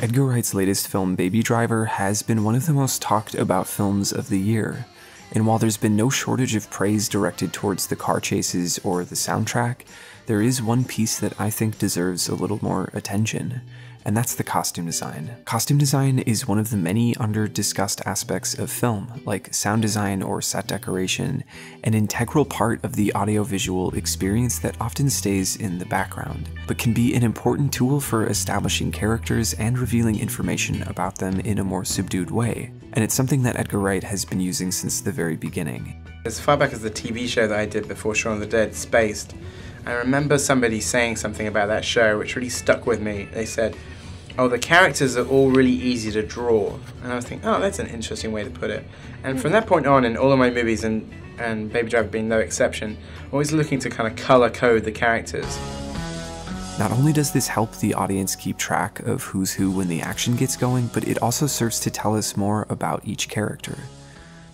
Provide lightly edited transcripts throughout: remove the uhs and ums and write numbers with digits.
Edgar Wright's latest film, Baby Driver, has been one of the most talked about films of the year. And while there's been no shortage of praise directed towards the car chases or the soundtrack, there is one piece that I think deserves a little more attention, and that's the costume design. Costume design is one of the many under-discussed aspects of film, like sound design or set decoration, an integral part of the audiovisual experience that often stays in the background, but can be an important tool for establishing characters and revealing information about them in a more subdued way. And it's something that Edgar Wright has been using since the very beginning. As far back as the TV show that I did before Shaun of the Dead, Spaced, I remember somebody saying something about that show which really stuck with me. They said, oh, the characters are all really easy to draw. And I was thinking, oh, that's an interesting way to put it. And from that point on, in all of my movies, and Baby Driver being no exception, always looking to kind of color code the characters. Not only does this help the audience keep track of who's who when the action gets going, but it also serves to tell us more about each character.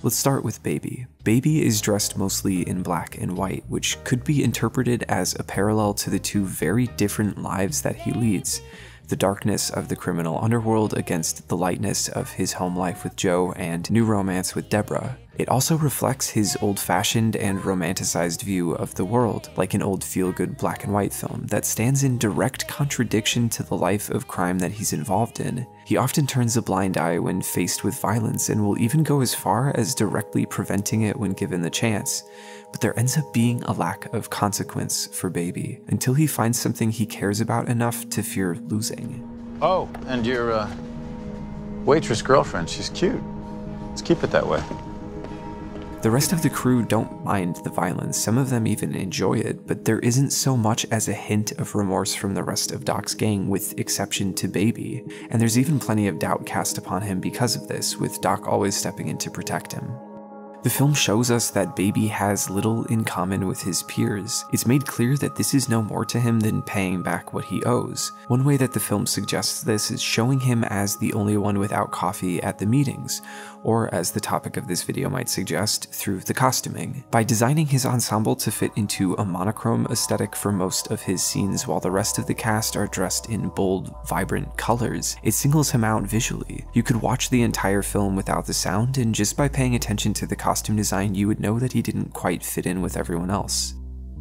Let's start with Baby. Baby is dressed mostly in black and white, which could be interpreted as a parallel to the two very different lives that he leads. The darkness of the criminal underworld against the lightness of his home life with Joe and new romance with Deborah. It also reflects his old-fashioned and romanticized view of the world, like an old feel-good black and white film that stands in direct contradiction to the life of crime that he's involved in. He often turns a blind eye when faced with violence and will even go as far as directly preventing it when given the chance. But there ends up being a lack of consequence for Baby, until he finds something he cares about enough to fear losing. Oh, and your waitress girlfriend, she's cute. Let's keep it that way. The rest of the crew don't mind the violence, some of them even enjoy it, but there isn't so much as a hint of remorse from the rest of Doc's gang, with exception to Baby, and there's even plenty of doubt cast upon him because of this, with Doc always stepping in to protect him. The film shows us that Baby has little in common with his peers. It's made clear that this is no more to him than paying back what he owes. One way that the film suggests this is showing him as the only one without coffee at the meetings, or as the topic of this video might suggest, through the costuming. By designing his ensemble to fit into a monochrome aesthetic for most of his scenes while the rest of the cast are dressed in bold, vibrant colors, it singles him out visually. You could watch the entire film without the sound, and just by paying attention to the costume design, you would know that he didn't quite fit in with everyone else.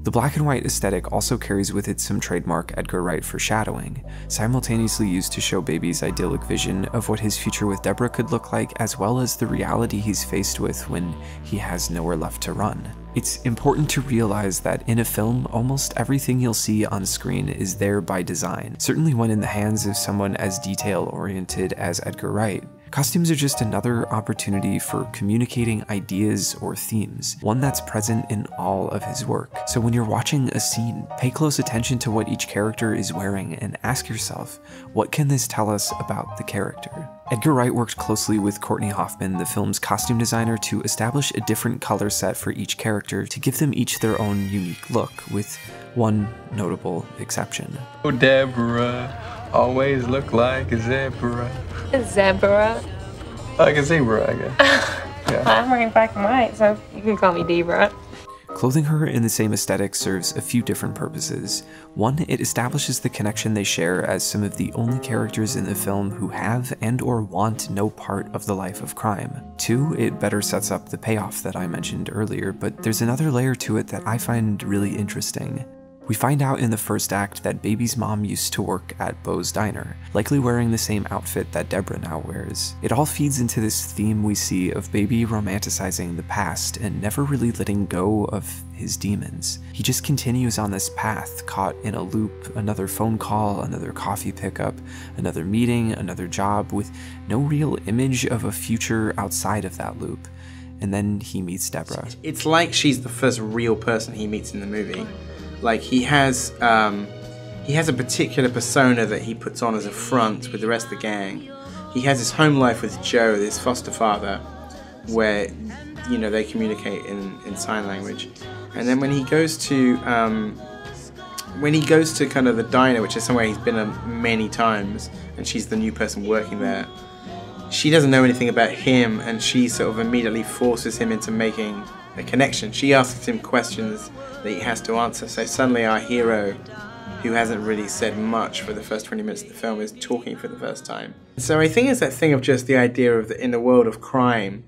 The black and white aesthetic also carries with it some trademark Edgar Wright foreshadowing, simultaneously used to show Baby's idyllic vision of what his future with Deborah could look like, as well as the reality he's faced with when he has nowhere left to run. It's important to realize that in a film, almost everything you'll see on screen is there by design, certainly when in the hands of someone as detail-oriented as Edgar Wright. Costumes are just another opportunity for communicating ideas or themes, one that's present in all of his work. So when you're watching a scene, pay close attention to what each character is wearing and ask yourself, what can this tell us about the character? Edgar Wright worked closely with Courtney Hoffman, the film's costume designer, to establish a different color set for each character to give them each their own unique look, with one notable exception. Oh, Deborah, always look like a zebra. A zebra? Like a zebra, I guess. Yeah. I'm wearing black and white, so you can call me Debra. Clothing her in the same aesthetic serves a few different purposes. One, it establishes the connection they share as some of the only characters in the film who have and or want no part of the life of crime. Two, it better sets up the payoff that I mentioned earlier, but there's another layer to it that I find really interesting. We find out in the first act that Baby's mom used to work at Beau's Diner, likely wearing the same outfit that Deborah now wears. It all feeds into this theme we see of Baby romanticizing the past and never really letting go of his demons. He just continues on this path, caught in a loop, another phone call, another coffee pickup, another meeting, another job, with no real image of a future outside of that loop. And then he meets Deborah. It's like she's the first real person he meets in the movie. Like, he has a particular persona that he puts on as a front with the rest of the gang. He has his home life with Joe, his foster father, where, you know, they communicate in sign language. And then when he goes to kind of the diner, which is somewhere he's been many times, and she's the new person working there, she doesn't know anything about him, and she sort of immediately forces him into making a connection. She asks him questions that he has to answer. So suddenly our hero who hasn't really said much for the first 20 minutes of the film, is talking for the first time. So I think it's that thing of just the idea of in the world of crime,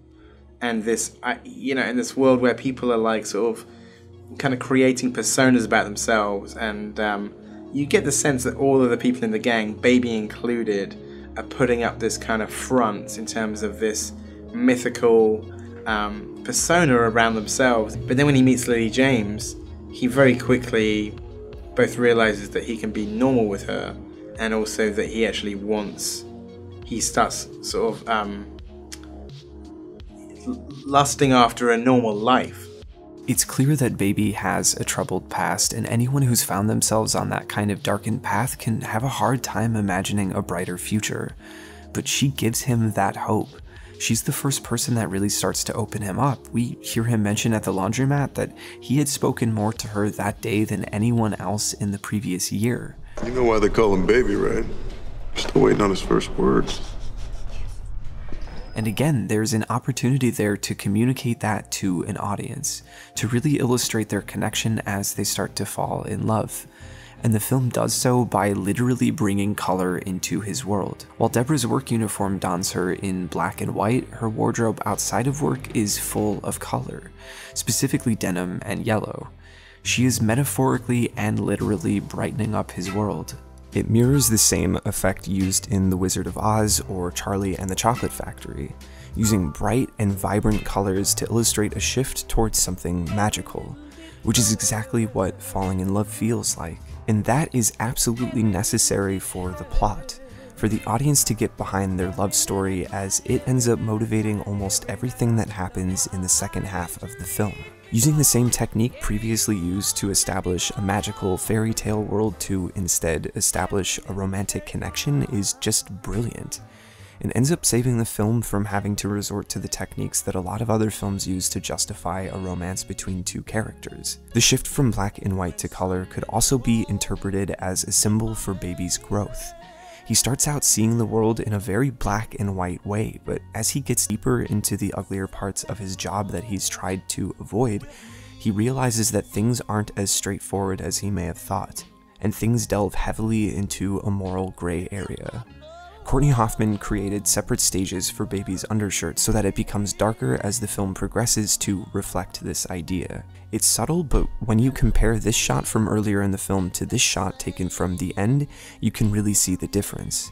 and this, you know, in this world where people are like sort of kind of creating personas about themselves, and you get the sense that all of the people in the gang, Baby included, are putting up this kind of front in terms of this mythical persona around themselves. But then when he meets Lily James, he very quickly both realizes that he can be normal with her, and also that he actually he starts sort of lusting after a normal life. It's clear that Baby has a troubled past, and anyone who's found themselves on that kind of darkened path can have a hard time imagining a brighter future. But she gives him that hope. She's the first person that really starts to open him up. We hear him mention at the laundromat that he had spoken more to her that day than anyone else in the previous year. You know why they call him Baby, right? Still waiting on his first words. And again, there's an opportunity there to communicate that to an audience, to really illustrate their connection as they start to fall in love. And the film does so by literally bringing color into his world. While Deborah's work uniform dons her in black and white, her wardrobe outside of work is full of color, specifically denim and yellow. She is metaphorically and literally brightening up his world. It mirrors the same effect used in The Wizard of Oz or Charlie and the Chocolate Factory, using bright and vibrant colors to illustrate a shift towards something magical, which is exactly what falling in love feels like. And that is absolutely necessary for the plot, for the audience to get behind their love story, as it ends up motivating almost everything that happens in the second half of the film. Using the same technique previously used to establish a magical fairy tale world to instead establish a romantic connection is just brilliant, and ends up saving the film from having to resort to the techniques that a lot of other films use to justify a romance between two characters. The shift from black and white to color could also be interpreted as a symbol for Baby's growth. He starts out seeing the world in a very black and white way, but as he gets deeper into the uglier parts of his job that he's tried to avoid, he realizes that things aren't as straightforward as he may have thought, and things delve heavily into a moral gray area. Courtney Hoffman created separate stages for Baby's undershirt so that it becomes darker as the film progresses to reflect this idea. It's subtle, but when you compare this shot from earlier in the film to this shot taken from the end, you can really see the difference.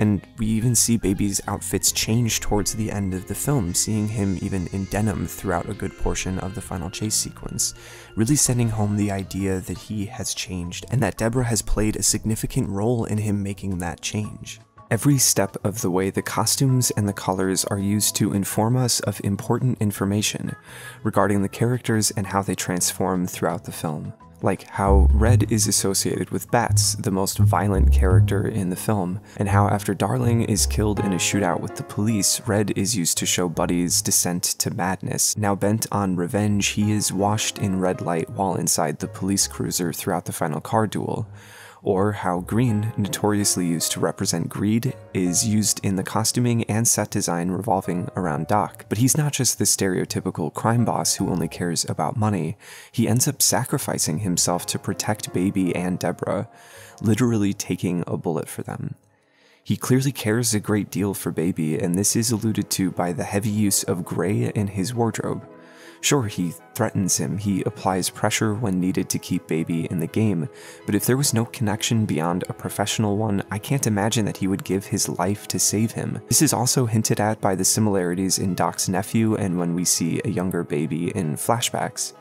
And we even see Baby's outfits change towards the end of the film, seeing him even in denim throughout a good portion of the final chase sequence, really sending home the idea that he has changed, and that Deborah has played a significant role in him making that change. Every step of the way, the costumes and the colors are used to inform us of important information regarding the characters and how they transform throughout the film. Like how red is associated with Bats, the most violent character in the film, and how after Darling is killed in a shootout with the police, red is used to show Buddy's descent to madness. Now bent on revenge, he is washed in red light while inside the police cruiser throughout the final car duel. Or how green, notoriously used to represent greed, is used in the costuming and set design revolving around Doc. But he's not just the stereotypical crime boss who only cares about money. He ends up sacrificing himself to protect Baby and Deborah, literally taking a bullet for them. He clearly cares a great deal for Baby, and this is alluded to by the heavy use of gray in his wardrobe. Sure, he threatens him, he applies pressure when needed to keep Baby in the game, but if there was no connection beyond a professional one, I can't imagine that he would give his life to save him. This is also hinted at by the similarities in Doc's nephew and when we see a younger Baby in flashbacks,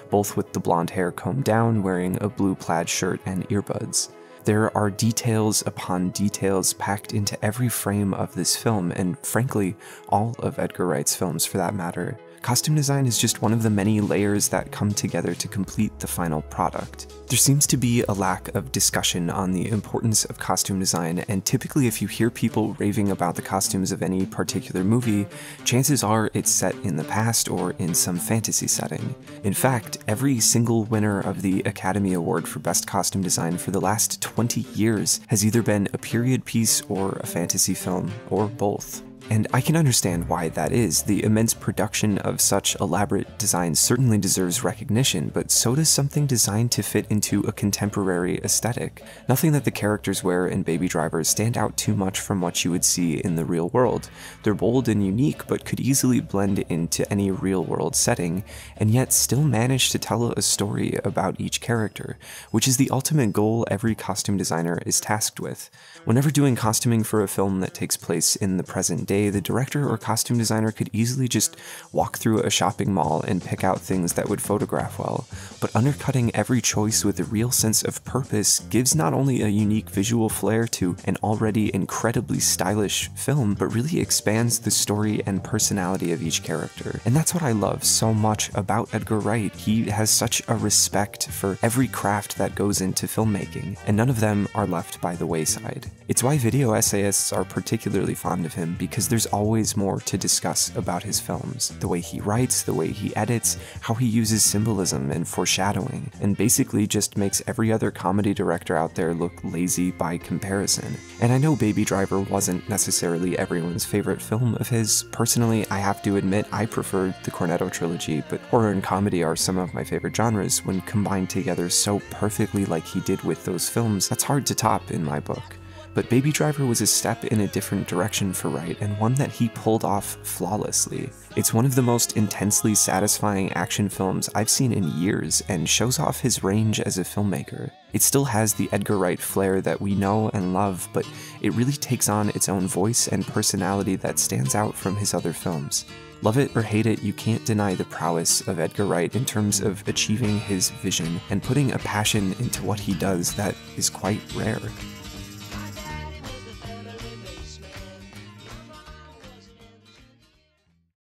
both with the blonde hair combed down, wearing a blue plaid shirt and earbuds. There are details upon details packed into every frame of this film, and frankly, all of Edgar Wright's films for that matter. Costume design is just one of the many layers that come together to complete the final product. There seems to be a lack of discussion on the importance of costume design, and typically if you hear people raving about the costumes of any particular movie, chances are it's set in the past or in some fantasy setting. In fact, every single winner of the Academy Award for Best Costume Design for the last 20 years has either been a period piece or a fantasy film, or both. And I can understand why that is. The immense production of such elaborate designs certainly deserves recognition, but so does something designed to fit into a contemporary aesthetic. Nothing that the characters wear in Baby Driver stand out too much from what you would see in the real world. They're bold and unique, but could easily blend into any real-world setting, and yet still manage to tell a story about each character, which is the ultimate goal every costume designer is tasked with. Whenever doing costuming for a film that takes place in the present day, the director or costume designer could easily just walk through a shopping mall and pick out things that would photograph well, but undercutting every choice with a real sense of purpose gives not only a unique visual flair to an already incredibly stylish film, but really expands the story and personality of each character. And that's what I love so much about Edgar Wright. He has such a respect for every craft that goes into filmmaking, and none of them are left by the wayside. It's why video essayists are particularly fond of him, because there's always more to discuss about his films. The way he writes, the way he edits, how he uses symbolism and foreshadowing, and basically just makes every other comedy director out there look lazy by comparison. And I know Baby Driver wasn't necessarily everyone's favorite film of his. Personally, I have to admit I prefer the Cornetto trilogy, but horror and comedy are some of my favorite genres. When combined together so perfectly like he did with those films, that's hard to top in my book. But Baby Driver was a step in a different direction for Wright, and one that he pulled off flawlessly. It's one of the most intensely satisfying action films I've seen in years, and shows off his range as a filmmaker. It still has the Edgar Wright flair that we know and love, but it really takes on its own voice and personality that stands out from his other films. Love it or hate it, you can't deny the prowess of Edgar Wright in terms of achieving his vision and putting a passion into what he does that is quite rare.